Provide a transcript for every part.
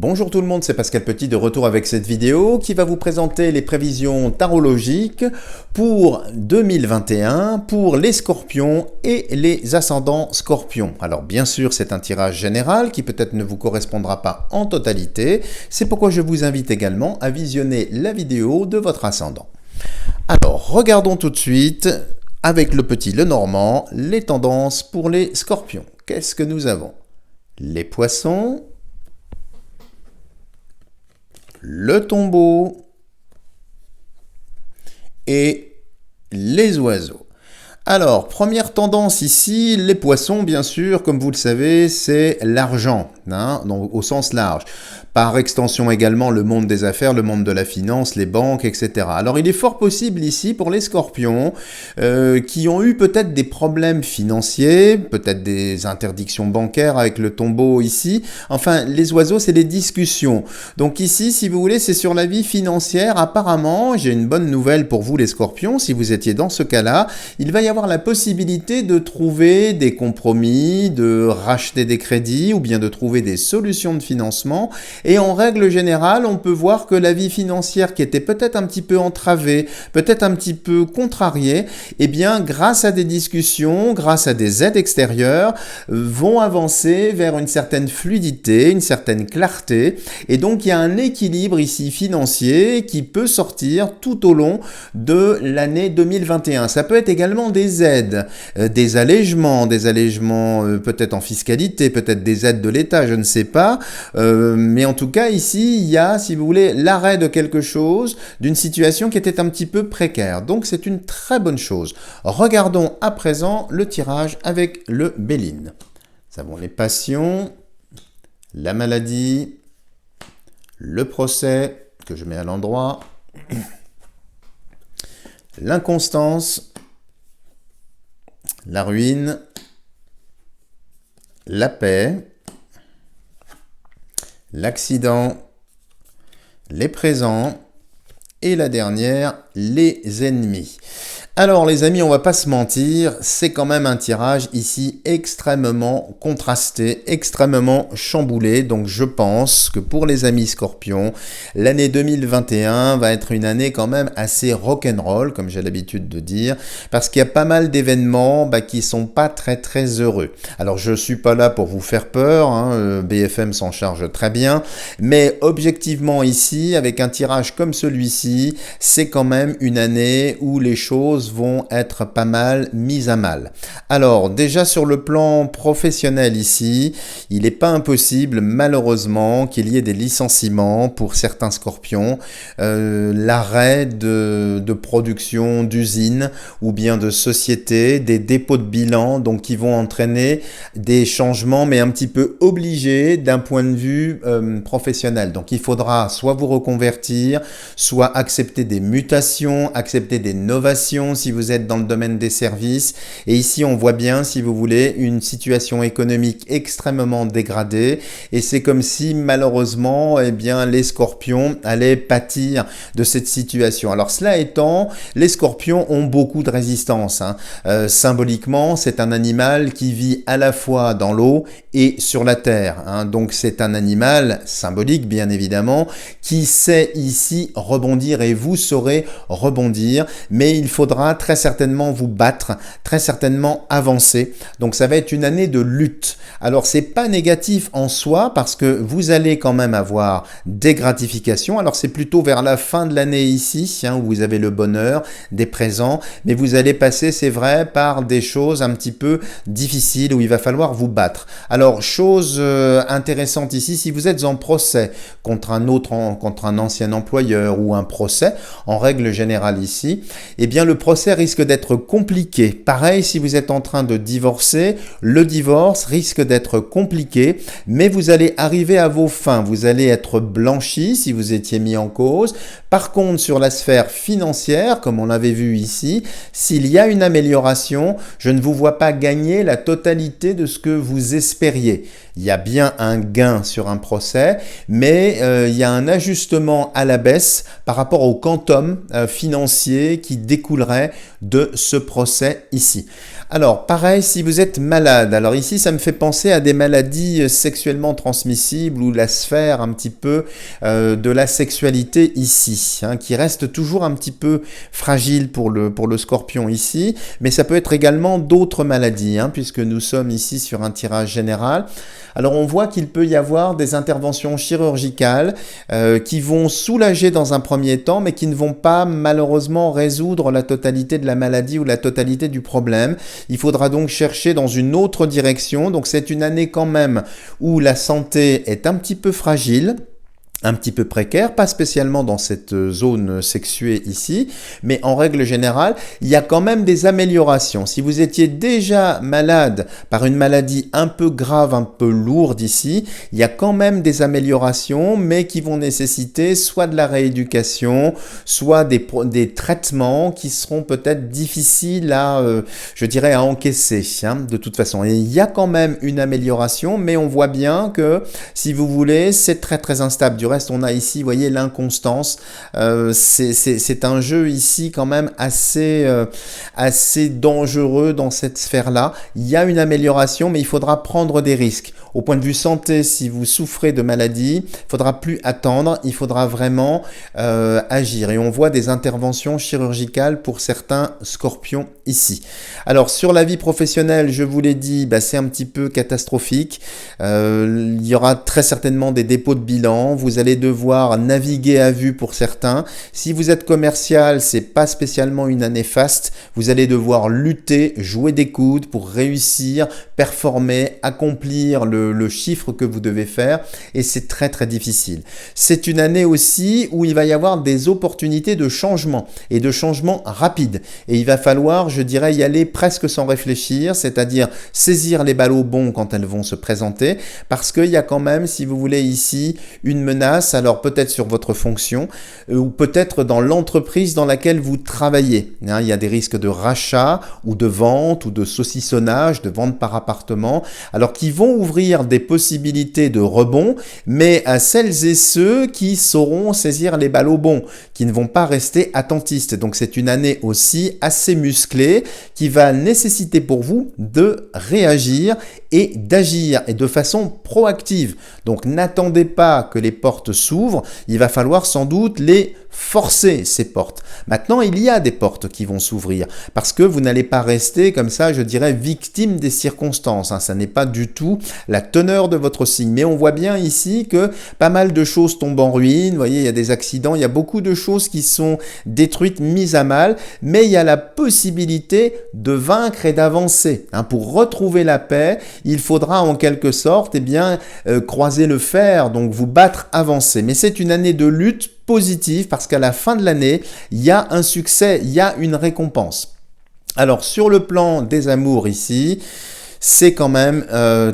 Bonjour tout le monde, c'est Pascal Petit de retour avec cette vidéo qui va vous présenter les prévisions tarologiques pour 2021 pour les scorpions et les ascendants scorpions. Alors bien sûr, c'est un tirage général qui peut-être ne vous correspondra pas en totalité. C'est pourquoi je vous invite également à visionner la vidéo de votre ascendant. Alors, regardons tout de suite avec le petit Lenormand les tendances pour les scorpions. Qu'est-ce que nous avons? Les poissons, le tombeau et les oiseaux. Alors, première tendance ici, les poissons, bien sûr, comme vous le savez, c'est l'argent, donc au sens large. Par extension également, le monde des affaires, le monde de la finance, les banques, etc. Alors, il est fort possible ici, pour les scorpions, qui ont eu peut-être des problèmes financiers, peut-être des interdictions bancaires avec le tombeau ici. Enfin, les oiseaux, c'est les discussions. Donc ici, si vous voulez, c'est sur la vie financière. Apparemment, j'ai une bonne nouvelle pour vous, les scorpions, si vous étiez dans ce cas-là, il va y avoir la possibilité de trouver des compromis, de racheter des crédits ou bien de trouver des solutions de financement. Et en règle générale, on peut voir que la vie financière qui était peut-être un petit peu entravée, peut-être un petit peu contrariée, eh bien, grâce à des discussions, grâce à des aides extérieures, vont avancer vers une certaine fluidité, une certaine clarté. Et donc, il y a un équilibre ici financier qui peut sortir tout au long de l'année 2021. Ça peut être également des aides, des allégements peut-être en fiscalité, peut-être des aides de l'État, je ne sais pas. Mais en tout cas, ici, il y a, si vous voulez, l'arrêt de quelque chose, d'une situation qui était un petit peu précaire. Donc, c'est une très bonne chose. Regardons à présent le tirage avec le Béline. Nous avons les passions, la maladie, le procès, que je mets à l'endroit, l'inconstance, la ruine, la paix, l'accident, les présents et la dernière, les ennemis. Alors les amis, on va pas se mentir, c'est quand même un tirage ici extrêmement contrasté, extrêmement chamboulé. Donc je pense que pour les amis scorpions, l'année 2021 va être une année quand même assez rock'n'roll, comme j'ai l'habitude de dire, parce qu'il y a pas mal d'événements qui sont pas très heureux. Alors je suis pas là pour vous faire peur, BFM s'en charge très bien, mais objectivement ici, avec un tirage comme celui-ci, c'est quand même une année où les choses vont être pas mal mises à mal. Alors déjà sur le plan professionnel ici, il n'est pas impossible malheureusement qu'il y ait des licenciements pour certains scorpions, l'arrêt de production d'usines ou bien de sociétés, des dépôts de bilan, donc qui vont entraîner des changements mais un petit peu obligés d'un point de vue professionnel. Donc il faudra soit vous reconvertir, soit accepter des mutations, accepter des novations si vous êtes dans le domaine des services. Et ici, on voit bien, si vous voulez, une situation économique extrêmement dégradée. Et c'est comme si, malheureusement, eh bien, les scorpions allaient pâtir de cette situation. Alors, cela étant, les scorpions ont beaucoup de résistance. Symboliquement, c'est un animal qui vit à la fois dans l'eau et sur la terre. Donc, c'est un animal symbolique, bien évidemment, qui sait ici rebondir et vous saurez rebondir. Mais il faudra très certainement vous battre, très certainement avancer. Donc ça va être une année de lutte. Alors c'est pas négatif en soi parce que vous allez quand même avoir des gratifications. Alors c'est plutôt vers la fin de l'année ici, où vous avez le bonheur, des présents, mais vous allez passer, c'est vrai, par des choses un petit peu difficiles où il va falloir vous battre. Alors chose intéressante ici, si vous êtes en procès contre un ancien employeur ou un procès, en règle générale ici, eh bien le procès risque d'être compliqué. Pareil, si vous êtes en train de divorcer, le divorce risque d'être compliqué, mais vous allez arriver à vos fins. Vous allez être blanchi si vous étiez mis en cause. Par contre, sur la sphère financière, comme on l'avait vu ici, s'il y a une amélioration, je ne vous vois pas gagner la totalité de ce que vous espériez. Il y a bien un gain sur un procès, mais il y a un ajustement à la baisse par rapport au quantum financier qui découlerait de ce procès ici. Alors, pareil, si vous êtes malade, alors ici, ça me fait penser à des maladies sexuellement transmissibles ou la sphère un petit peu de la sexualité ici, hein, qui reste toujours un petit peu fragile pour le scorpion ici, mais ça peut être également d'autres maladies, hein, puisque nous sommes ici sur un tirage général. Alors, on voit qu'il peut y avoir des interventions chirurgicales qui vont soulager dans un premier temps, mais qui ne vont pas malheureusement résoudre la totalité de la maladie ou la totalité du problème. Il faudra donc chercher dans une autre direction. Donc c'est une année quand même où la santé est un petit peu fragile, un petit peu précaire, pas spécialement dans cette zone sexuée ici, mais en règle générale, il y a quand même des améliorations. Si vous étiez déjà malade par une maladie un peu grave, un peu lourde ici, il y a quand même des améliorations, mais qui vont nécessiter soit de la rééducation, soit des traitements qui seront peut-être difficiles à, je dirais, à encaisser, hein, de toute façon. Et il y a quand même une amélioration, mais on voit bien que, si vous voulez, c'est très très instable. Du reste, on a ici, vous voyez, l'inconstance. C'est un jeu ici quand même assez dangereux dans cette sphère-là. Il y a une amélioration, mais il faudra prendre des risques. Au point de vue santé, si vous souffrez de maladie, il ne faudra plus attendre, il faudra vraiment agir. Et on voit des interventions chirurgicales pour certains scorpions ici. Alors, sur la vie professionnelle, je vous l'ai dit, c'est un petit peu catastrophique. Il y aura très certainement des dépôts de bilan. Vous allez devoir naviguer à vue pour certains. Si vous êtes commercial, c'est pas spécialement une année faste. Vous allez devoir lutter, jouer des coudes pour réussir, performer, accomplir le chiffre que vous devez faire, et c'est très très difficile. C'est une année aussi où il va y avoir des opportunités de changement, et de changement rapide. Et il va falloir, je dirais, y aller presque sans réfléchir, c'est-à-dire saisir les balles au bond quand elles vont se présenter, parce qu'il y a quand même, si vous voulez ici, une menace, alors peut-être sur votre fonction, ou peut-être dans l'entreprise dans laquelle vous travaillez. Il y a des risques de rachat, ou de vente, ou de saucissonnage, de vente par appartement, alors qui vont ouvrir des possibilités de rebond, mais à celles et ceux qui sauront saisir les balles au bond, qui ne vont pas rester attentistes. Donc c'est une année aussi assez musclée, qui va nécessiter pour vous de réagir et d'agir, et de façon proactive. Donc n'attendez pas que les portes s'ouvrent, il va falloir sans doute les forcer, ces portes. Maintenant, il y a des portes qui vont s'ouvrir, parce que vous n'allez pas rester comme ça, je dirais, victime des circonstances. Ça n'est pas du tout la teneur de votre signe. Mais on voit bien ici que pas mal de choses tombent en ruine. Vous voyez, il y a des accidents, il y a beaucoup de choses qui sont détruites, mises à mal, mais il y a la possibilité de vaincre et d'avancer. Pour retrouver la paix, il faudra en quelque sorte croiser le fer, donc vous battre, avancer. Mais c'est une année de lutte positive, parce qu'à la fin de l'année, il y a un succès, il y a une récompense. Alors sur le plan des amours ici, c'est quand même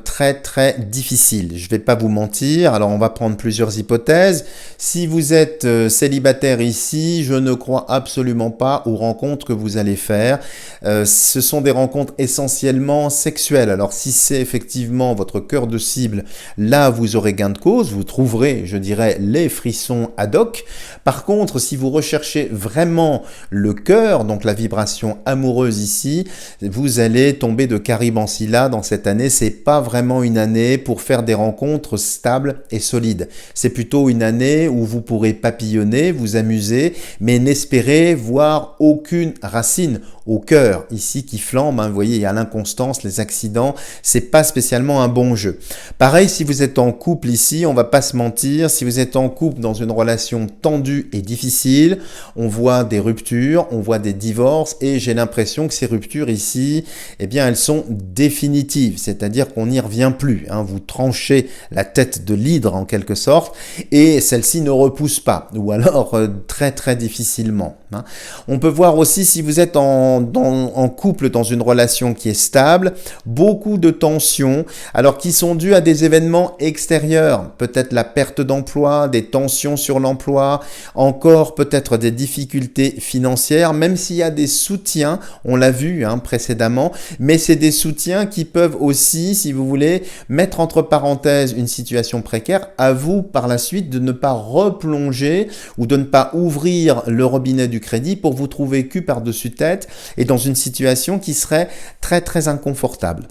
très très difficile. Je ne vais pas vous mentir. Alors on va prendre plusieurs hypothèses. Si vous êtes célibataire ici, je ne crois absolument pas aux rencontres que vous allez faire. Ce sont des rencontres essentiellement sexuelles. Alors si c'est effectivement votre cœur de cible, là vous aurez gain de cause. Vous trouverez, je dirais, les frissons ad hoc. Par contre, si vous recherchez vraiment le cœur, donc la vibration amoureuse ici, vous allez tomber de Caribe en Sicile. Là, dans cette année, c'est pas vraiment une année pour faire des rencontres stables et solides. C'est plutôt une année où vous pourrez papillonner, vous amuser, mais n'espérez voir aucune racine au cœur ici qui flambe. Vous voyez, il y a l'inconstance, les accidents. C'est pas spécialement un bon jeu. Pareil, si vous êtes en couple ici, on va pas se mentir. Si vous êtes en couple dans une relation tendue et difficile, on voit des ruptures, on voit des divorces, et j'ai l'impression que ces ruptures ici, elles sont définitives, c'est-à-dire qu'on n'y revient plus. Vous tranchez la tête de l'hydre en quelque sorte, et celle-ci ne repousse pas, ou alors très très difficilement. On peut voir aussi, si vous êtes en couple dans une relation qui est stable, beaucoup de tensions, alors qui sont dues à des événements extérieurs, peut-être la perte d'emploi, des tensions sur l'emploi, encore peut-être des difficultés financières, même s'il y a des soutiens, on l'a vu précédemment, mais c'est des soutiens qui peuvent aussi, si vous voulez, mettre entre parenthèses une situation précaire. À vous, par la suite, de ne pas replonger ou de ne pas ouvrir le robinet du crédit pour vous trouver cul par-dessus tête et dans une situation qui serait très très inconfortable.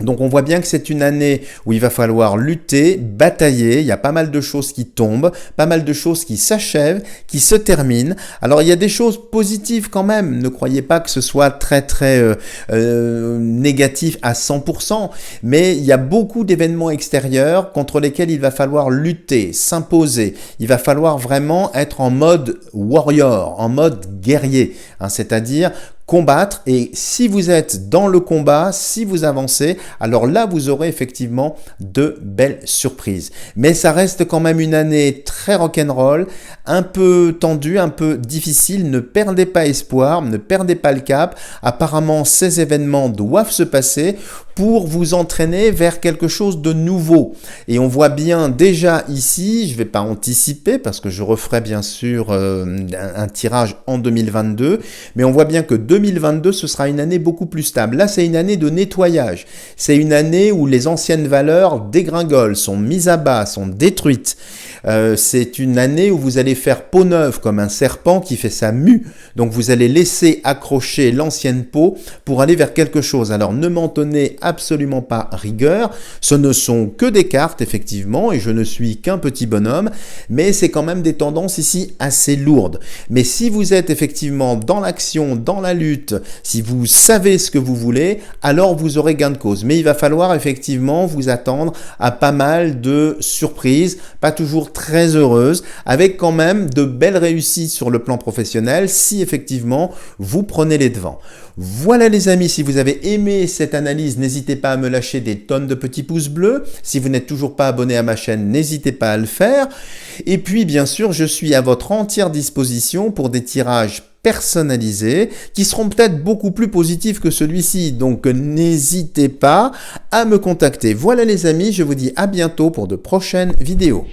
Donc on voit bien que c'est une année où il va falloir lutter, batailler, il y a pas mal de choses qui tombent, pas mal de choses qui s'achèvent, qui se terminent. Alors il y a des choses positives quand même, ne croyez pas que ce soit très très négatif à 100%, mais il y a beaucoup d'événements extérieurs contre lesquels il va falloir lutter, s'imposer. Il va falloir vraiment être en mode warrior, en mode guerrier, c'est-à-dire combattre, et si vous êtes dans le combat, si vous avancez, alors là vous aurez effectivement de belles surprises. Mais ça reste quand même une année très rock'n'roll, un peu tendue, un peu difficile. Ne perdez pas espoir, ne perdez pas le cap. Apparemment ces événements doivent se passer pour vous entraîner vers quelque chose de nouveau. Et on voit bien déjà ici, je ne vais pas anticiper parce que je referai bien sûr un tirage en 2022, mais on voit bien que 2022 ce sera une année beaucoup plus stable. Là c'est une année de nettoyage, c'est une année où les anciennes valeurs dégringolent, sont mises à bas, sont détruites. C'est une année où vous allez faire peau neuve comme un serpent qui fait sa mue, donc vous allez laisser accrocher l'ancienne peau pour aller vers quelque chose. Alors ne m'en tenez absolument pas rigueur, ce ne sont que des cartes effectivement et je ne suis qu'un petit bonhomme, mais c'est quand même des tendances ici assez lourdes. Mais si vous êtes effectivement dans l'action, dans la lutte, si vous savez ce que vous voulez, alors vous aurez gain de cause. Mais il va falloir effectivement vous attendre à pas mal de surprises, pas toujours très heureuses, avec quand même de belles réussites sur le plan professionnel si effectivement vous prenez les devants. Voilà les amis, si vous avez aimé cette analyse, n'hésitez pas à me lâcher des tonnes de petits pouces bleus. Si vous n'êtes toujours pas abonné à ma chaîne, n'hésitez pas à le faire. Et puis bien sûr, je suis à votre entière disposition pour des tirages personnalisés qui seront peut-être beaucoup plus positifs que celui-ci. Donc n'hésitez pas à me contacter. Voilà les amis, je vous dis à bientôt pour de prochaines vidéos.